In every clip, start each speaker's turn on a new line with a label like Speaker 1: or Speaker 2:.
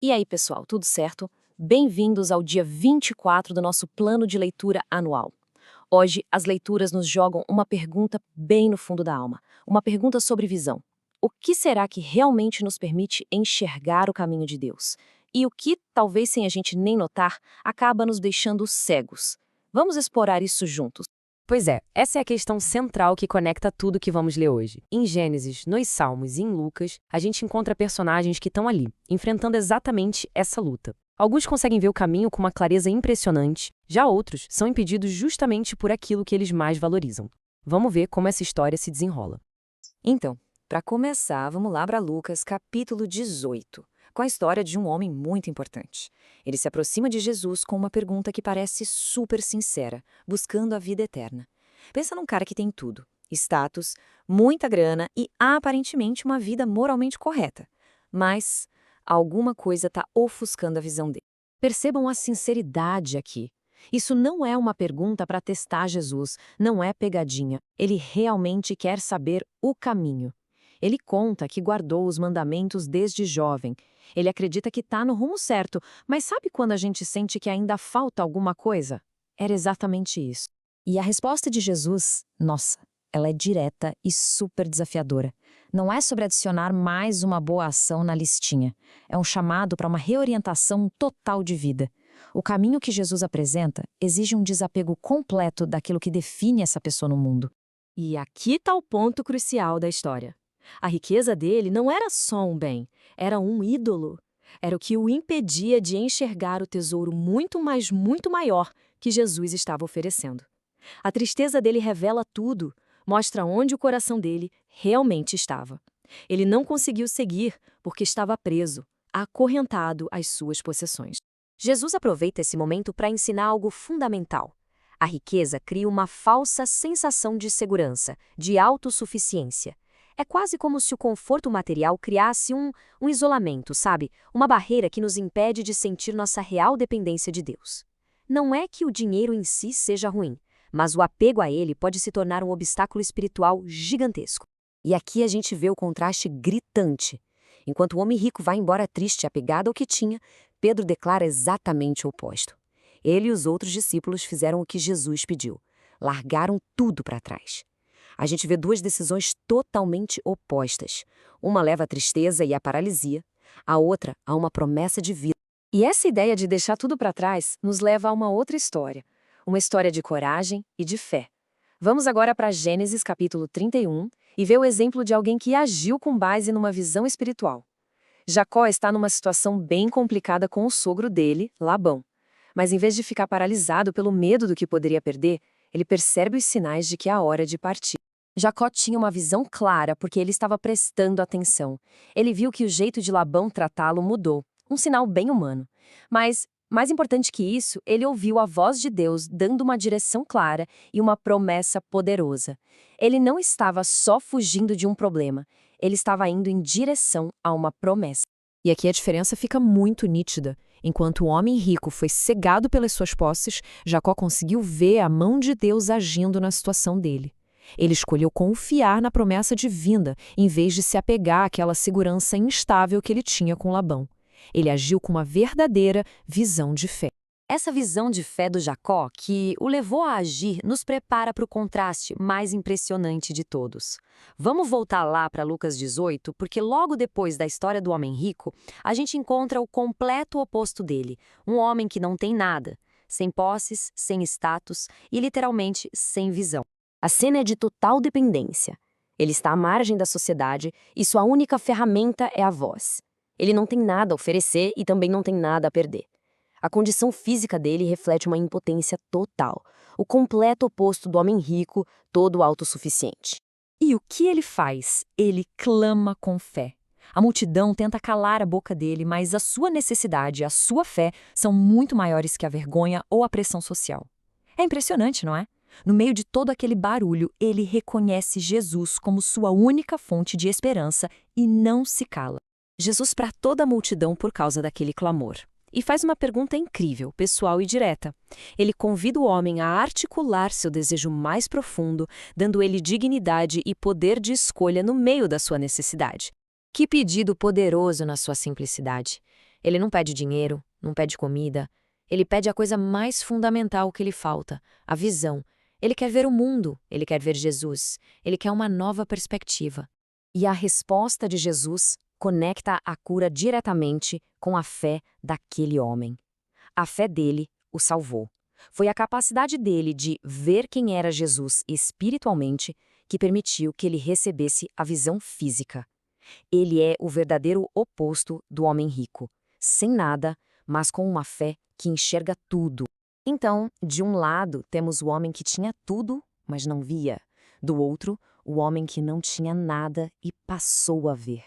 Speaker 1: E aí, pessoal, tudo certo? Bem-vindos ao dia 24 do nosso plano de leitura anual. Hoje, as leituras nos jogam uma pergunta bem no fundo da alma, uma pergunta sobre visão. O que será que realmente nos permite enxergar o caminho de Deus? E o que, talvez sem a gente nem notar, acaba nos deixando cegos? Vamos explorar isso juntos.
Speaker 2: Pois é, essa é a questão central que conecta tudo que vamos ler hoje. Em Gênesis, nos Salmos e em Lucas, a gente encontra personagens que estão ali, enfrentando exatamente essa luta. Alguns conseguem ver o caminho com uma clareza impressionante, já outros são impedidos justamente por aquilo que eles mais valorizam. Vamos ver como essa história se desenrola.
Speaker 1: Então, para começar, vamos lá para Lucas, capítulo 18, com a história de um homem muito importante. Ele se aproxima de Jesus com uma pergunta que parece super sincera, buscando a vida eterna. Pensa num cara que tem tudo: status, muita grana e aparentemente uma vida moralmente correta. Mas alguma coisa está ofuscando a visão dele. Percebam a sinceridade aqui. Isso não é uma pergunta para testar Jesus, não é pegadinha. Ele realmente quer saber o caminho. Ele conta que guardou os mandamentos desde jovem. Ele acredita que está no rumo certo, mas sabe quando a gente sente que ainda falta alguma coisa? Era exatamente isso. E a resposta de Jesus, nossa, ela é direta e super desafiadora. Não é sobre adicionar mais uma boa ação na listinha. É um chamado para uma reorientação total de vida. O caminho que Jesus apresenta exige um desapego completo daquilo que define essa pessoa no mundo. E aqui está o ponto crucial da história. A riqueza dele não era só um bem, era um ídolo. Era o que o impedia de enxergar o tesouro muito maior que Jesus estava oferecendo. A tristeza dele revela tudo, mostra onde o coração dele realmente estava. Ele não conseguiu seguir porque estava preso, acorrentado às suas possessões. Jesus aproveita esse momento para ensinar algo fundamental. A riqueza cria uma falsa sensação de segurança, de autossuficiência. É quase como se o conforto material criasse um isolamento, sabe? Uma barreira que nos impede de sentir nossa real dependência de Deus. Não é que o dinheiro em si seja ruim, mas o apego a ele pode se tornar um obstáculo espiritual gigantesco. E aqui a gente vê o contraste gritante. Enquanto o homem rico vai embora triste, apegado ao que tinha, Pedro declara exatamente o oposto. Ele e os outros discípulos fizeram o que Jesus pediu. Largaram tudo para trás. A gente vê duas decisões totalmente opostas. Uma leva à tristeza e à paralisia, a outra a uma promessa de vida. E essa ideia de deixar tudo para trás nos leva a uma outra história. Uma história de coragem e de fé. Vamos agora para Gênesis capítulo 31 e ver o exemplo de alguém que agiu com base numa visão espiritual. Jacó está numa situação bem complicada com o sogro dele, Labão. Mas em vez de ficar paralisado pelo medo do que poderia perder, ele percebe os sinais de que é a hora de partir. Jacó tinha uma visão clara porque ele estava prestando atenção. Ele viu que o jeito de Labão tratá-lo mudou, um sinal bem humano. Mas, mais importante que isso, ele ouviu a voz de Deus dando uma direção clara e uma promessa poderosa. Ele não estava só fugindo de um problema, ele estava indo em direção a uma promessa. E aqui a diferença fica muito nítida. Enquanto o homem rico foi cegado pelas suas posses, Jacó conseguiu ver a mão de Deus agindo na situação dele. Ele escolheu confiar na promessa divina, em vez de se apegar àquela segurança instável que ele tinha com Labão. Ele agiu com uma verdadeira visão de fé. Essa visão de fé do Jacó, que o levou a agir, nos prepara para o contraste mais impressionante de todos. Vamos voltar lá para Lucas 18, porque logo depois da história do homem rico, a gente encontra o completo oposto dele, um homem que não tem nada, sem posses, sem status e literalmente sem visão. A cena é de total dependência. Ele está à margem da sociedade e sua única ferramenta é a voz. Ele não tem nada a oferecer e também não tem nada a perder. A condição física dele reflete uma impotência total, o completo oposto do homem rico, todo autossuficiente. E o que ele faz? Ele clama com fé. A multidão tenta calar a boca dele, mas a sua necessidade e a sua fé são muito maiores que a vergonha ou a pressão social. É impressionante, não é? No meio de todo aquele barulho, ele reconhece Jesus como sua única fonte de esperança e não se cala. Jesus para toda a multidão por causa daquele clamor. E faz uma pergunta incrível, pessoal e direta. Ele convida o homem a articular seu desejo mais profundo, dando ele dignidade e poder de escolha no meio da sua necessidade. Que pedido poderoso na sua simplicidade!
Speaker 2: Ele não pede dinheiro, não pede comida. Ele pede a coisa mais fundamental que lhe falta, a visão. Ele quer ver o mundo, ele quer ver Jesus, ele quer uma nova perspectiva. E a resposta de Jesus conecta a cura diretamente com a fé daquele homem. A fé dele o salvou. Foi a capacidade dele de ver quem era Jesus espiritualmente que permitiu que ele recebesse a visão física. Ele é o verdadeiro oposto do homem rico, sem nada, mas com uma fé que enxerga tudo. Então, de um lado, temos o homem que tinha tudo, mas não via. Do outro, o homem que não tinha nada e passou a ver.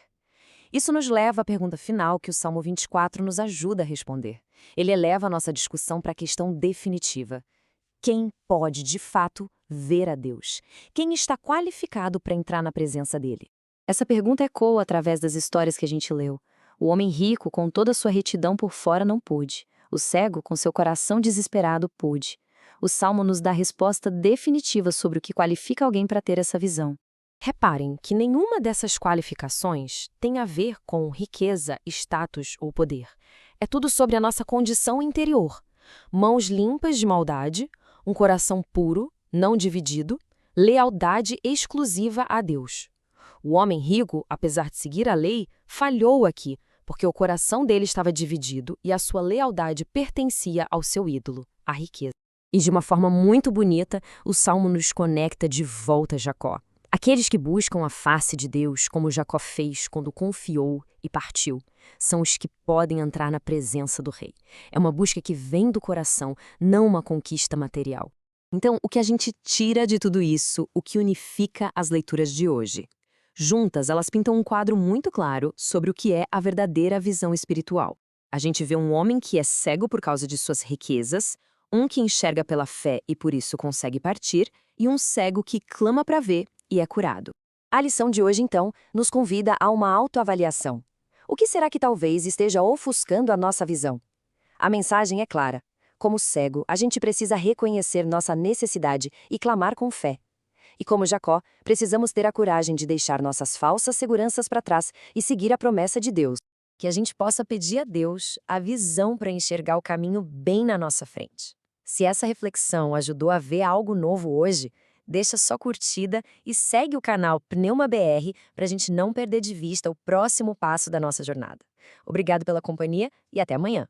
Speaker 2: Isso nos leva à pergunta final que o Salmo 24 nos ajuda a responder. Ele eleva a nossa discussão para a questão definitiva. Quem pode, de fato, ver a Deus? Quem está qualificado para entrar na presença dele? Essa pergunta ecoa através das histórias que a gente leu. O homem rico, com toda a sua retidão por fora, não pôde. O cego, com seu coração desesperado, pôde. O Salmo nos dá a resposta definitiva sobre o que qualifica alguém para ter essa visão. Reparem que nenhuma dessas qualificações tem a ver com riqueza, status ou poder. É tudo sobre a nossa condição interior. Mãos limpas de maldade, um coração puro, não dividido, lealdade exclusiva a Deus. O homem rico, apesar de seguir a lei, falhou aqui, porque o coração dele estava dividido e a sua lealdade pertencia ao seu ídolo, a riqueza. E de uma forma muito bonita, o Salmo nos conecta de volta a Jacó. Aqueles que buscam a face de Deus, como Jacó fez quando confiou e partiu, são os que podem entrar na presença do rei. É uma busca que vem do coração, não uma conquista material. Então, o que a gente tira de tudo isso, o que unifica as leituras de hoje? Juntas, elas pintam um quadro muito claro sobre o que é a verdadeira visão espiritual. A gente vê um homem que é cego por causa de suas riquezas, um que enxerga pela fé e por isso consegue partir, e um cego que clama para ver e é curado. A lição de hoje, então, nos convida a uma autoavaliação. O que será que talvez esteja ofuscando a nossa visão? A mensagem é clara. Como cego, a gente precisa reconhecer nossa necessidade e clamar com fé. E como Jacó, precisamos ter a coragem de deixar nossas falsas seguranças para trás e seguir a promessa de Deus. Que a gente possa pedir a Deus a visão para enxergar o caminho bem na nossa frente. Se essa reflexão ajudou a ver algo novo hoje, deixa sua curtida e segue o canal Pneuma BR para a gente não perder de vista o próximo passo da nossa jornada. Obrigado pela companhia e até amanhã.